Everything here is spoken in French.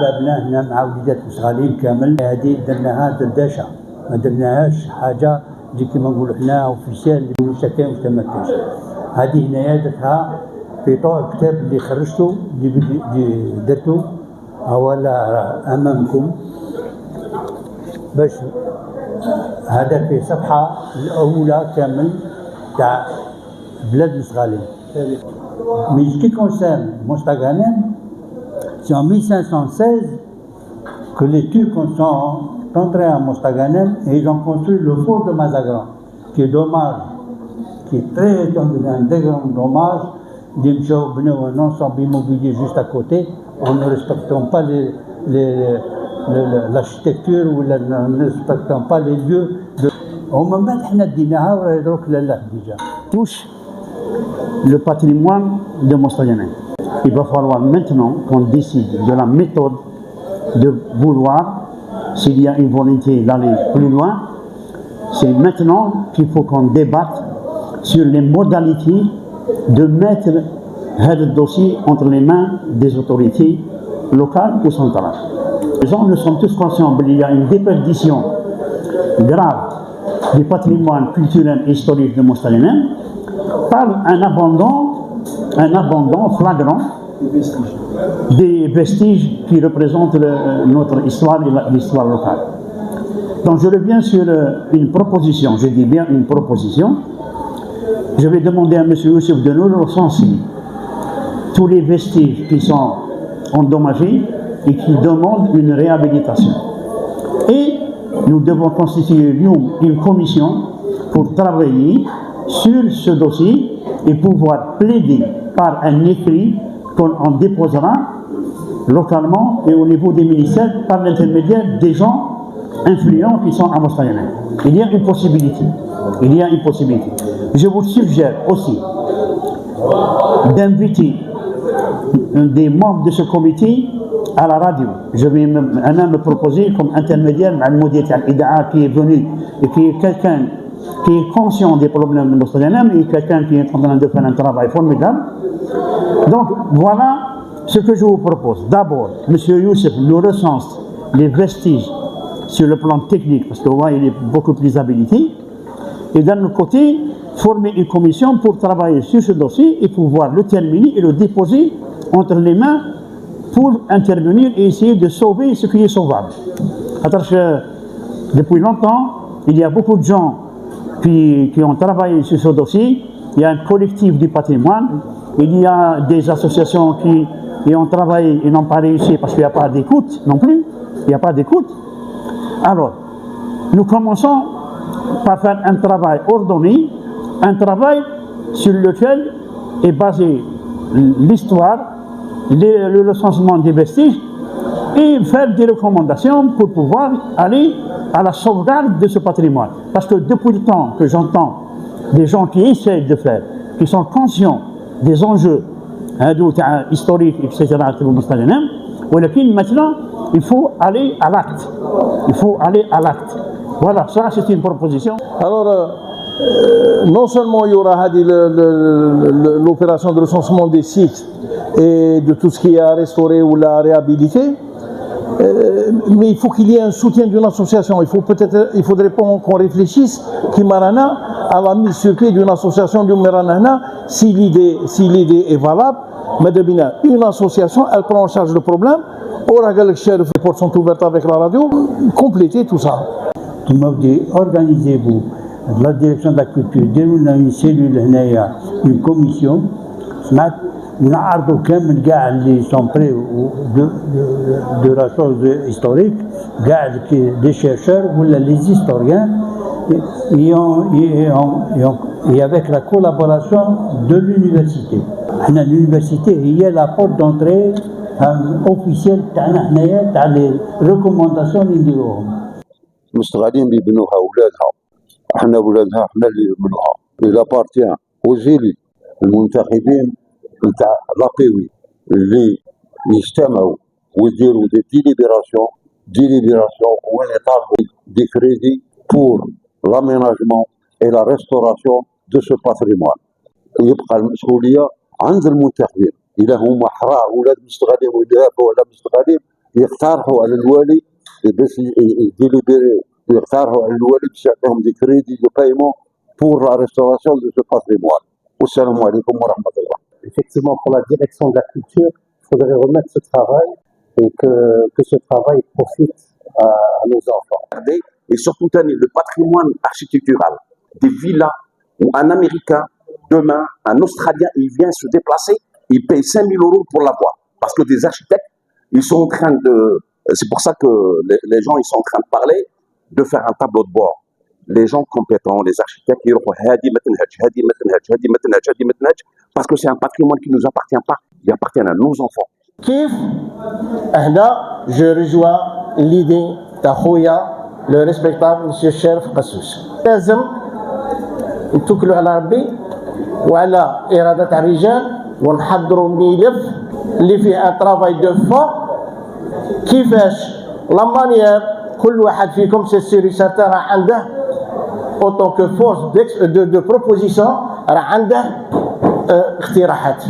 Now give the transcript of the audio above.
بابنا هنا مع وليدات مستغالين كامل. هذه درناها دردشه، ما درناهاش حاجه اللي كيما نقولوا حنا اوفيسيال اللي يقولوا شكاين وش ما كاينش. هذه هنايا درتها في طور الكتاب اللي خرجته اللي درته هو امامكم، باش هذا في الصفحه الاولى كامل تاع بلاد مستغالين. Mais ce qui concerne Mostaganem, c'est en 1516 que les Turcs sont entrés à Mostaganem et ils ont construit le fort de Mazagran, qui est dommage, qui est un très grand dommage. Un ensemble immobilier juste à côté, en ne respectant pas l'architecture ou en ne respectant pas les lieux. Au moment où on a dit déjà. Touche le patrimoine de Mostaganem. Il va falloir maintenant qu'on décide de la méthode de vouloir, s'il y a une volonté d'aller plus loin, c'est maintenant qu'il faut qu'on débatte sur les modalités de mettre le dossier entre les mains des autorités locales ou centrales. Nous sommes tous conscients qu'il y a une déperdition grave du patrimoine culturel et historique de Mostaganem par un abandon flagrant des vestiges qui représentent notre histoire et l'histoire locale. Donc je reviens sur une proposition, je dis bien une proposition. Je vais demander à M. Youssef de nous recenser tous les vestiges qui sont endommagés et qui demandent une réhabilitation. Et nous devons constituer une commission pour travailler sur ce dossier et pouvoir plaider par un écrit qu'on déposera localement et au niveau des ministères par l'intermédiaire des gens influents qui sont à Mostaganem. Il y a une possibilité. Je vous suggère aussi d'inviter des membres de ce comité à la radio. Je vais même me proposer comme intermédiaire à Moudiet Al-Ida'a qui est venu et qui est quelqu'un qui est conscient des problèmes de Mostaganem et quelqu'un qui est en train de faire un travail formidable. Donc voilà ce que je vous propose. D'abord, M. Youssef nous recense les vestiges sur le plan technique, parce qu'il est beaucoup plus habilité. Et d'un autre côté, former une commission pour travailler sur ce dossier et pouvoir le terminer et le déposer entre les mains pour intervenir et essayer de sauver ce qui est sauvable. Parce que depuis longtemps, il y a beaucoup de gens qui ont travaillé sur ce dossier. Il y a un collectif du patrimoine, il y a des associations qui ont travaillé et n'ont pas réussi parce qu'il n'y a pas d'écoute non plus. Il n'y a pas d'écoute. Alors, nous commençons par faire un travail ordonné, un travail sur lequel est basée l'histoire, le recensement des vestiges et faire des recommandations pour pouvoir aller à la sauvegarde de ce patrimoine. Parce que depuis le temps que j'entends des gens qui essayent de faire, qui sont conscients des enjeux historiques, etc., maintenant, il faut aller à l'acte. Voilà, ça c'est une proposition. Alors, non seulement il y aura l'opération de recensement des sites et de tout ce qui est à restaurer ou à réhabiliter, mais il faut qu'il y ait un soutien d'une association. Il faudrait qu'on réfléchisse à la mise sur pied d'une association du Meranahna si l'idée est valable. Une association, elle prend en charge le problème. Les portes sont ouvertes avec la radio. Compléter tout ça. Organisez-vous de la direction de la culture, on a une cellule, une commission. نعرضوا كامل كاع اللي sont prêts de la chose historique, كاع les chercheurs ou les historiens et avec la collaboration de l'université. L'université هي la porte d'entrée officielle تاعنا حنايا تاع les recommandations اللي نديروهم. مستغالين بيبنوها اولادها، احنا ولادها احنا اللي نبنوها. Il appartient aux élus المنتخبين نتاع لابيوي اللي يجتمعوا ويديروا دي ديليبيراسيون وين يطالبوا دي كريدي بور لاميناجمون اي لا ريستوراسيون دو سو باتريمون. يبقى المسؤوليه عند المنتخبين، اذا هما حرار ولاد مستغالين ولا مستغالين يقترحوا على الوالي باش يديليبيري ويقترحوا على الوالي باش يعطيهم دي كريدي دو بايمون pour la restauration de ce patrimoine. Assalamu alaikum wa rahmatullah. Effectivement, pour la direction de la culture, il faudrait remettre ce travail et que ce travail profite à nos enfants. Et surtout le patrimoine architectural des villas où un Américain, demain, un Australien, il vient se déplacer, il paye 5 000 € pour l'avoir. Parce que des architectes, ils sont en train de... C'est pour ça que les gens, ils sont en train de parler, de faire un tableau de bord. Les gens compétents, les architectes, ils parce que c'est un patrimoine qui ne nous appartient pas, il appartient à nos enfants. كيف هنا je rejoins l'idée تاخويا le respectable monsieur الشرف قسوس لازم نتوكلوا على ربي وعلى إرادة الرجال ونحضروا ملف اللي فيه ان ترافاي دو فون كيفاش لا مانيير كل واحد فيكم سي سيري سارتان راه عنده اوتون كو فورس دو بروبوزيسيون راه عنده اقتراحات